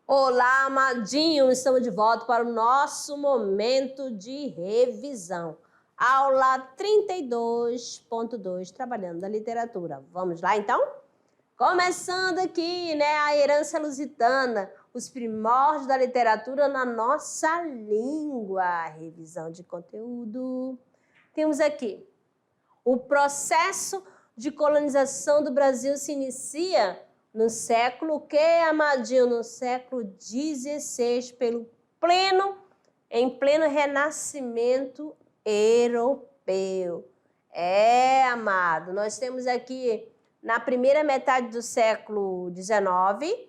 Olá, amadinho! Estamos de volta para o nosso momento de revisão. Aula 32.2, trabalhando a literatura. Vamos lá, então? Começando aqui, né, a herança lusitana, os primórdios da literatura na nossa língua. Revisão de conteúdo. Temos aqui, o processo de colonização do Brasil se inicia no século que, amadinho? No século XVI, em pleno renascimento europeu. Amado, nós temos aqui, na primeira metade do século XIX,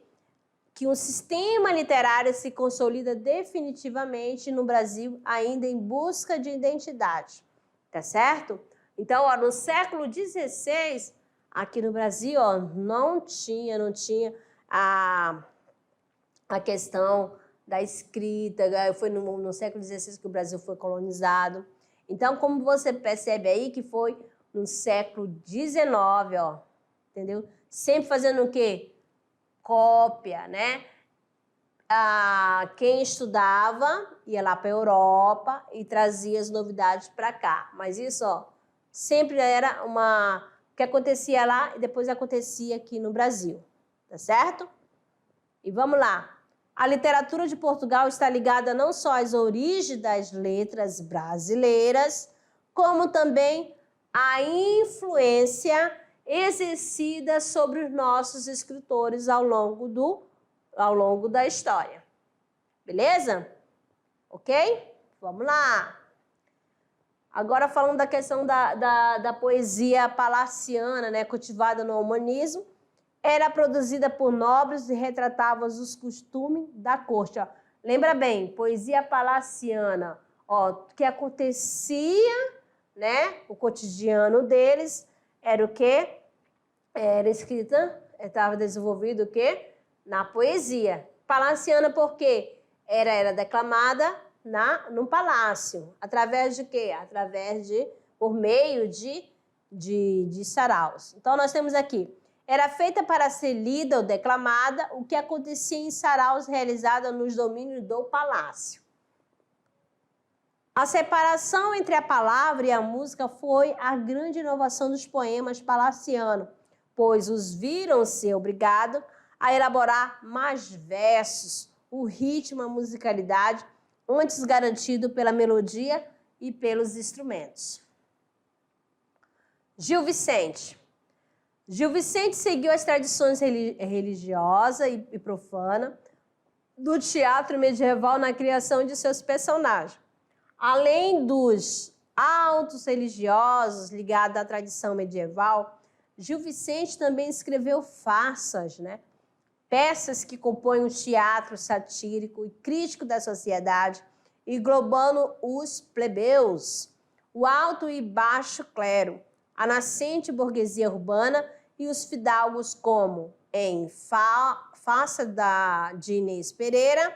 que um sistema literário se consolida definitivamente no Brasil, ainda em busca de identidade, tá certo? Então, ó, no século XVI, aqui no Brasil, ó, não tinha a questão da escrita. Foi no século XVI que o Brasil foi colonizado. Então, como você percebe aí que foi no século XIX, ó, entendeu? Sempre fazendo o quê? Cópia, né? Quem estudava ia lá para a Europa e trazia as novidades para cá. Mas isso, ó, sempre era o que acontecia lá e depois acontecia aqui no Brasil, tá certo? E vamos lá. A literatura de Portugal está ligada não só às origens das letras brasileiras, como também à influência exercida sobre os nossos escritores ao longo da história. Beleza? Ok? Vamos lá. Agora falando da questão da poesia palaciana, né, cultivada no humanismo, era produzida por nobres e retratava os costumes da corte. Ó. Lembra bem, poesia palaciana, ó, que acontecia, né, o cotidiano deles era o quê? Era escrita, estava desenvolvido o quê? Na poesia. Palaciana por quê? Era declamada no palácio. Através de quê? Por meio de saraus. Então, nós temos aqui, era feita para ser lida ou declamada, o que acontecia em saraus realizados nos domínios do palácio. A separação entre a palavra e a música foi a grande inovação dos poemas palacianos, pois os viram-se obrigados a elaborar mais versos, o ritmo, a musicalidade, antes garantido pela melodia e pelos instrumentos. Gil Vicente. Gil Vicente seguiu as tradições religiosas e profanas do teatro medieval na criação de seus personagens. Além dos autos religiosos ligados à tradição medieval, Gil Vicente também escreveu farsas, né? Peças que compõem um teatro satírico e crítico da sociedade, englobando os plebeus, o alto e baixo clero, a nascente burguesia urbana e os fidalgos, como em Faça de Inês Pereira,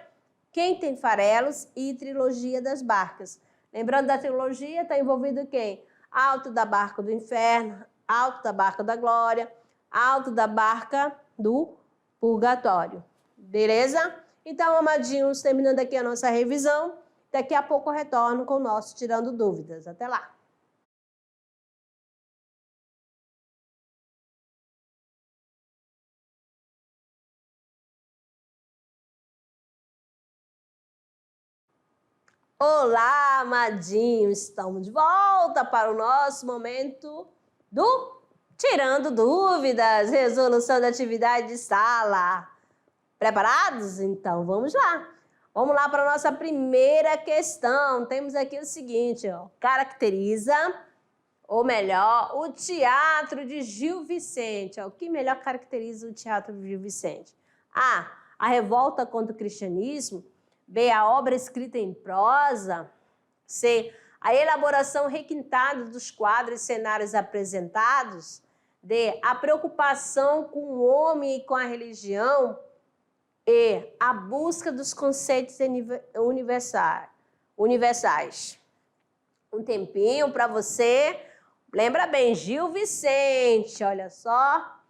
Quem Tem Farelos e Trilogia das Barcas. Lembrando da trilogia, está envolvido quem? Alto da Barca do Inferno, Alto da Barca da Glória, Alto da Barca do Purgatório. Beleza? Então, amadinhos, terminando aqui a nossa revisão. Daqui a pouco eu retorno com o nosso Tirando Dúvidas. Até lá! Olá, amadinhos! Estamos de volta para o nosso momento do Tirando Dúvidas, resolução da atividade de sala. Preparados? Então, vamos lá. Vamos lá para a nossa primeira questão. Temos aqui o seguinte, ó. Caracteriza, ou melhor, o teatro de Gil Vicente. Ó. O que melhor caracteriza o teatro de Gil Vicente? A. A revolta contra o cristianismo. B. A obra escrita em prosa. C. A elaboração requintada dos quadros e cenários apresentados. D. A preocupação com o homem e com a religião. E. A busca dos conceitos universais. Um tempinho para você. Lembra bem, Gil Vicente, olha só.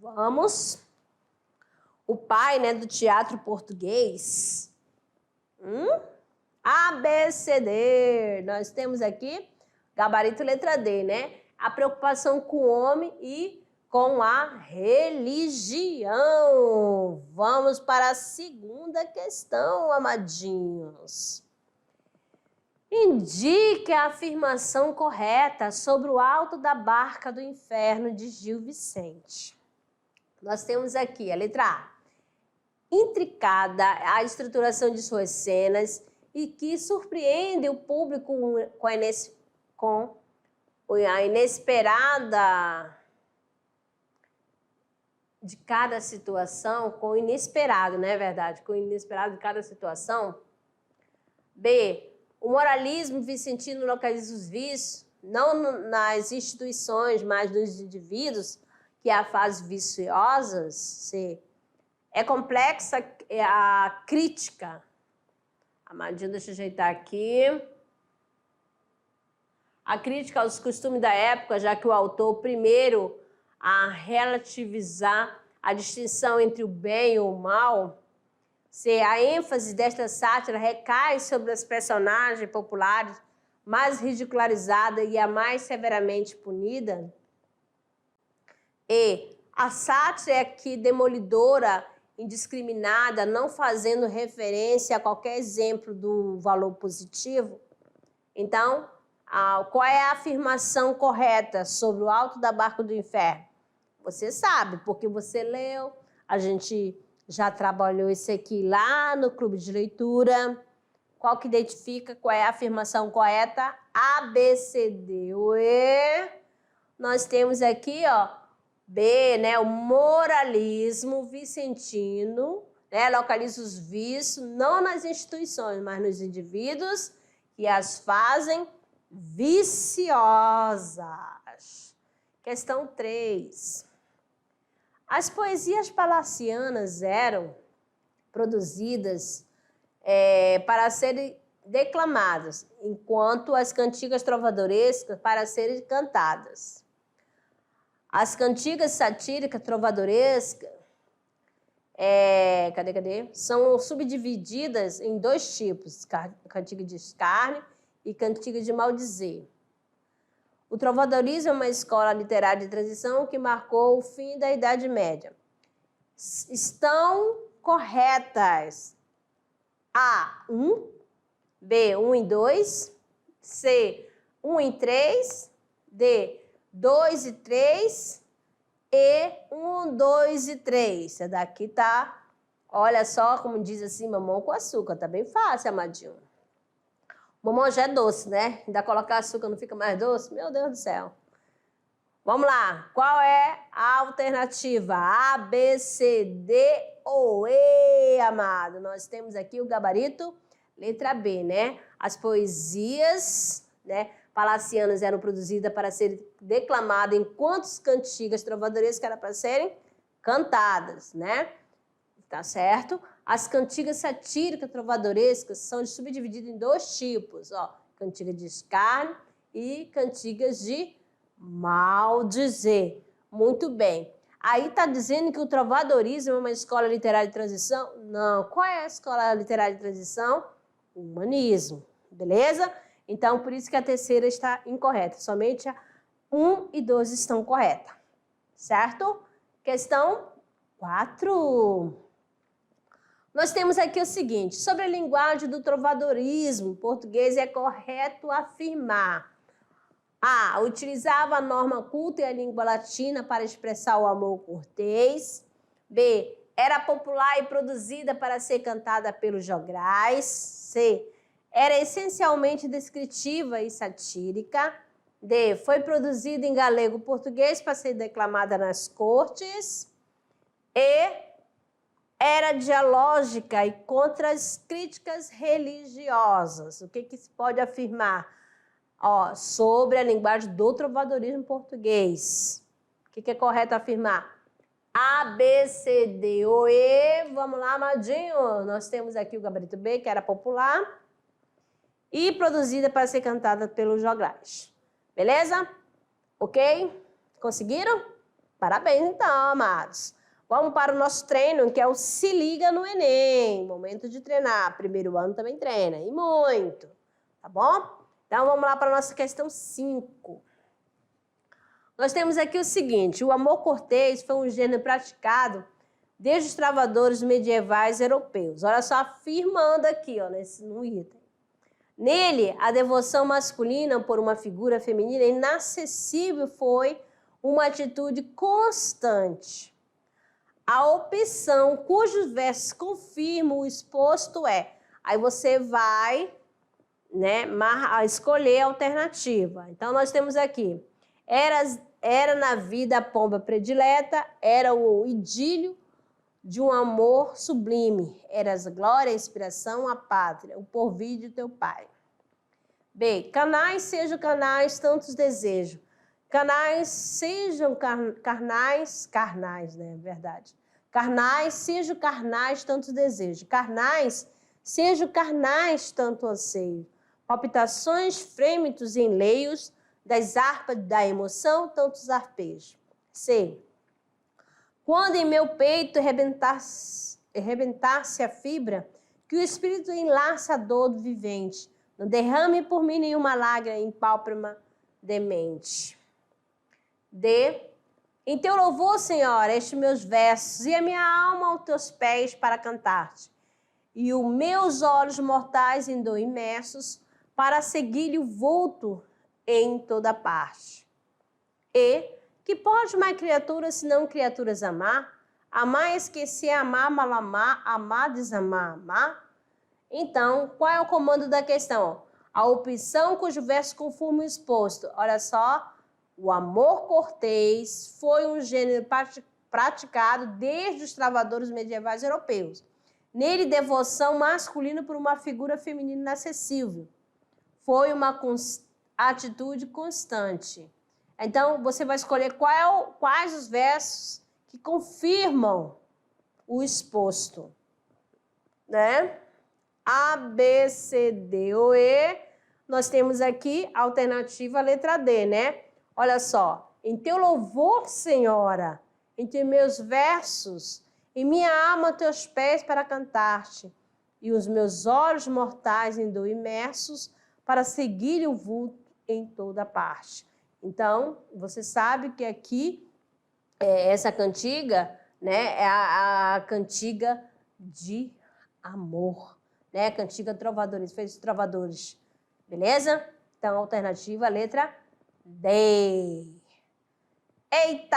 Vamos. O pai, né, do teatro português. A, B, C, D. Nós temos aqui gabarito letra D, né? A preocupação com o homem e com a religião. Vamos para a segunda questão, amadinhos. Indique a afirmação correta sobre o alto da barca do inferno de Gil Vicente. Nós temos aqui a letra A. Intricada a estruturação de suas cenas e que surpreende o público com a inesperada de cada situação, com o inesperado, não é verdade? Com o inesperado de cada situação. B. O moralismo vicentino localiza os vícios, não nas instituições, mas nos indivíduos, que a faz viciosas. C. É complexa a crítica. Amadinho, deixa eu ajeitar aqui. A crítica aos costumes da época, já que o autor, primeiro, a relativizar a distinção entre o bem e o mal. Se a ênfase desta sátira recai sobre as personagens populares mais ridicularizada e a mais severamente punida. E a sátira é aqui demolidora, indiscriminada, não fazendo referência a qualquer exemplo do valor positivo. Então, qual é a afirmação correta sobre o alto da barca do inferno? Você sabe, porque você leu, a gente já trabalhou isso aqui lá no clube de leitura. Qual que identifica qual é a afirmação correta? A, B, C, D ou E. Nós temos aqui, ó, B, né, o moralismo vicentino, né, localiza os vícios, não nas instituições, mas nos indivíduos que as fazem viciosas. Questão 3. As poesias palacianas eram produzidas para serem declamadas, enquanto as cantigas trovadorescas para serem cantadas. As cantigas satíricas trovadorescas são subdivididas em dois tipos, cantiga de escárnio e cantiga de maldizer. O trovadorismo é uma escola literária de transição que marcou o fim da Idade Média. Estão corretas A, 1, B, 1 e 2, C, 1 e 3, D, 2 e 3, E, 1, 2 e 3. Essa daqui tá, olha só como diz assim, mamão com açúcar. Tá bem fácil, amadinho. Mamão já é doce, né? Ainda colocar açúcar não fica mais doce? Meu Deus do céu. Vamos lá. Qual é a alternativa? A, B, C, D ou E, amado? Nós temos aqui o gabarito, letra B, né? As poesias, né, palacianas eram produzidas para serem declamadas, enquanto as cantigas trovadorescas eram para serem cantadas, né? Tá certo? As cantigas satíricas trovadorescas são subdivididas em dois tipos, ó, cantiga de escárnio e cantigas de maldizer. Muito bem. Aí está dizendo que o trovadorismo é uma escola literária de transição? Não. Qual é a escola literária de transição? O humanismo. Beleza? Então, por isso que a terceira está incorreta. Somente a 1 e 2 estão corretas. Certo? Questão 4. Nós temos aqui o seguinte, sobre a linguagem do trovadorismo português é correto afirmar: A. Utilizava a norma culta e a língua latina para expressar o amor cortês. B. Era popular e produzida para ser cantada pelos jograis. C. Era essencialmente descritiva e satírica. D. Foi produzida em galego-português para ser declamada nas cortes. E. Era dialógica e contra as críticas religiosas. O que se pode afirmar? Ó, sobre a linguagem do trovadorismo português. O que é correto afirmar? A, B, C, D ou E. Vamos lá, amadinho. Nós temos aqui o gabarito B, que era popular e produzida para ser cantada pelos jograis. Beleza? Ok? Conseguiram? Parabéns, então, amados. Vamos para o nosso treino, que é o Se Liga no Enem. Momento de treinar. Primeiro ano também treina, e muito. Tá bom? Então, vamos lá para a nossa questão 5. Nós temos aqui o seguinte: o amor cortês foi um gênero praticado desde os trovadores medievais europeus. Olha só, afirmando aqui, ó, no item. Nele, a devoção masculina por uma figura feminina inacessível foi uma atitude constante. A opção cujos versos confirmam o exposto é. Aí você vai, né, escolher a alternativa. Então, nós temos aqui. Era na vida a pomba predileta, era o idílio de um amor sublime. Eras glória, a inspiração, a pátria, o porvir de teu pai. B. Canais sejam canais, tantos desejos. Canais sejam carnais, né? Verdade. Carnais sejam carnais, tantos desejos. Carnais sejam carnais, tanto anseio. Palpitações, frêmitos e enleios das harpas da emoção, tantos arpejos. C. Quando em meu peito rebentasse a fibra, que o espírito enlaça a dor do vivente, não derrame por mim nenhuma lágrima em pálpebra demente. D. Em teu louvor, Senhor, estes meus versos, e a minha alma aos teus pés para cantar-te, e os meus olhos mortais em dor imersos, para seguir-lhe o vulto em toda parte. E. Que pode mais criaturas, senão criaturas amar? Amar, esquecer, amar, mal amar, amar, desamar, amar? Então, qual é o comando da questão? A opção cujo verso conforme o exposto. Olha só, o amor cortês foi um gênero praticado desde os trovadores medievais europeus. Nele, devoção masculina por uma figura feminina inacessível. Foi uma atitude constante. Então, você vai escolher quais os versos que confirmam o exposto, né? A, B, C, D ou E. Nós temos aqui a alternativa letra D, né? Olha só. Em teu louvor, Senhora, entre meus versos, em minha alma teus pés para cantar-te, e os meus olhos mortais em dor imersos, para seguir o vulto em toda parte. Então, você sabe que aqui, essa cantiga, né, é a cantiga de amor, né? A cantiga trovadores, fez trovadores, beleza? Então, alternativa, letra D. Eita!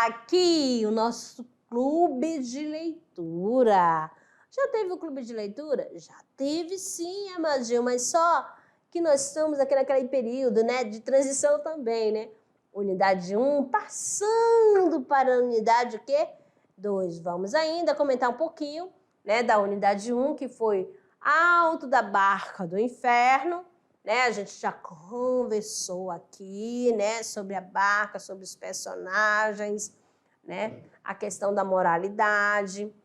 Aqui o nosso clube de leitura. Já teve o clube de leitura? Já teve sim, Amadinho, mas só que nós estamos aqui naquele período, né, de transição também, né? Unidade 1, passando para a unidade o quê? 2. Vamos ainda comentar um pouquinho, né, da unidade 1, que foi Alto da Barca do Inferno, né? A gente já conversou aqui, né, sobre a barca, sobre os personagens, né? A questão da moralidade,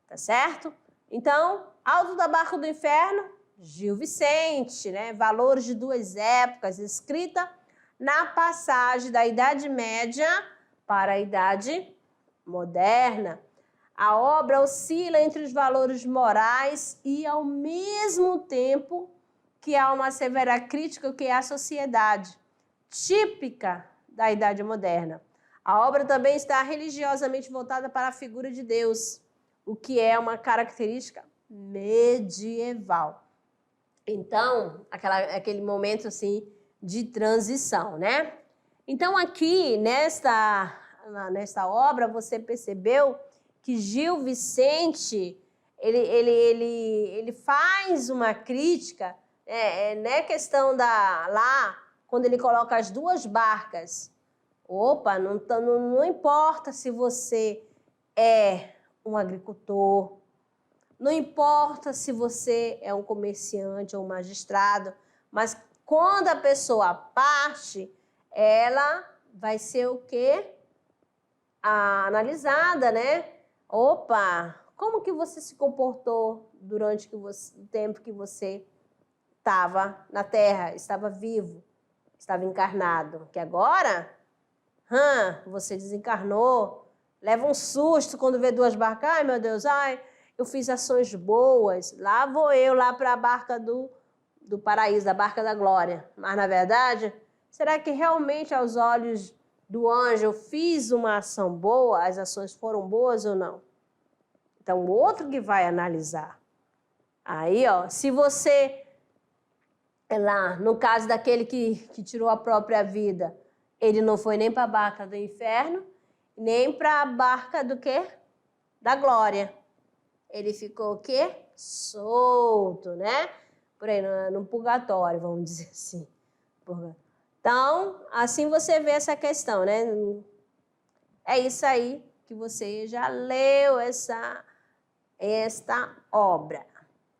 tá certo? Então, Alto da Barca do Inferno, Gil Vicente, né? Valores de duas épocas, escrita na passagem da Idade Média para a Idade Moderna. A obra oscila entre os valores morais e, ao mesmo tempo, que há uma severa crítica que é a sociedade, típica da Idade Moderna. A obra também está religiosamente voltada para a figura de Deus, o que é uma característica medieval. Então, aquele momento assim de transição, né? Então, aqui nesta obra, você percebeu que Gil Vicente ele faz uma crítica, né, questão lá, quando ele coloca as duas barcas. Opa, não importa se você é um agricultor, não importa se você é um comerciante ou um magistrado, mas quando a pessoa parte, ela vai ser o quê? Analisada, né? Opa, como que você se comportou durante o tempo que você estava na Terra, estava vivo, estava encarnado? Que agora, Você desencarnou, leva um susto quando vê duas barcas. Ai, meu Deus, ai, eu fiz ações boas. Lá vou eu, lá para a barca do paraíso, a barca da glória. Mas, na verdade, será que realmente aos olhos do anjo eu fiz uma ação boa? As ações foram boas ou não? Então, o outro que vai analisar. Aí, ó, se você, lá, no caso daquele que tirou a própria vida, ele não foi nem para a barca do inferno, nem para a barca do quê? Da glória. Ele ficou o quê? Solto, né? Por aí, no purgatório, vamos dizer assim. Então, assim você vê essa questão, né? É isso aí que você já leu esta obra.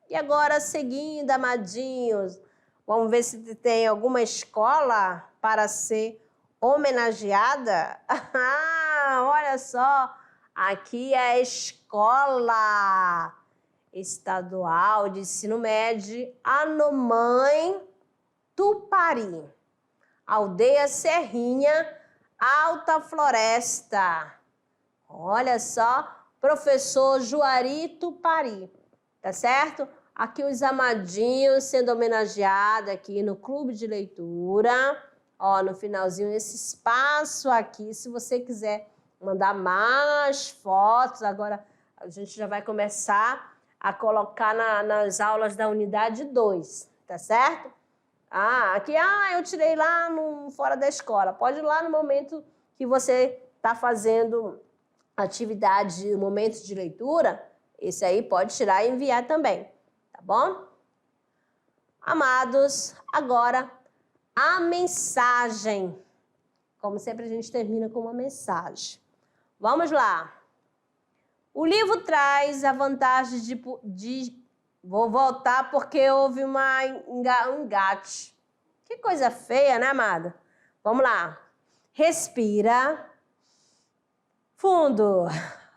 E agora, seguindo, amadinhos, vamos ver se tem alguma escola para ser homenageada. Olha só, aqui é a escola estadual de ensino médio Anomãe Tupari, aldeia Serrinha, Alta Floresta. Olha só, professor Juari Tupari, tá certo? Aqui os amadinhos sendo homenageados aqui no Clube de Leitura. Ó, no finalzinho, esse espaço aqui, se você quiser mandar mais fotos, agora a gente já vai começar a colocar nas aulas da unidade 2, tá certo? Aqui, eu tirei lá fora da escola. Pode ir lá no momento que você está fazendo atividade, momentos de leitura, esse aí pode tirar e enviar também, tá bom? Amados, agora a mensagem. Como sempre, a gente termina com uma mensagem. Vamos lá. O livro traz a vantagem de vou voltar porque houve um engate. Que coisa feia, né, amada? Vamos lá. Respira. Fundo.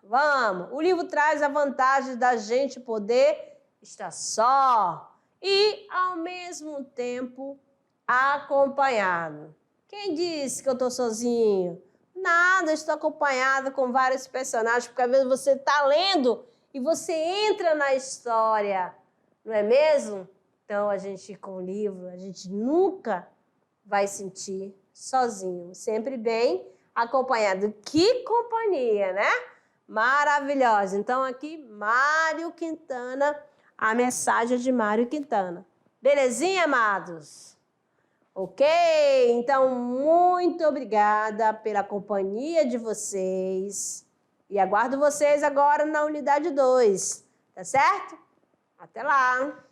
Vamos. O livro traz a vantagem da gente poder estar só e, ao mesmo tempo, acompanhado. Quem disse que eu estou sozinho? Nada, estou acompanhado com vários personagens, porque às vezes você está lendo e você entra na história, não é mesmo? Então, a gente com o livro, a gente nunca vai sentir sozinho, sempre bem acompanhado. Que companhia, né? Maravilhosa. Então, aqui, Mário Quintana, a mensagem de Mário Quintana. Belezinha, amados? Ok? Então, muito obrigada pela companhia de vocês. E aguardo vocês agora na unidade 2, tá certo? Até lá!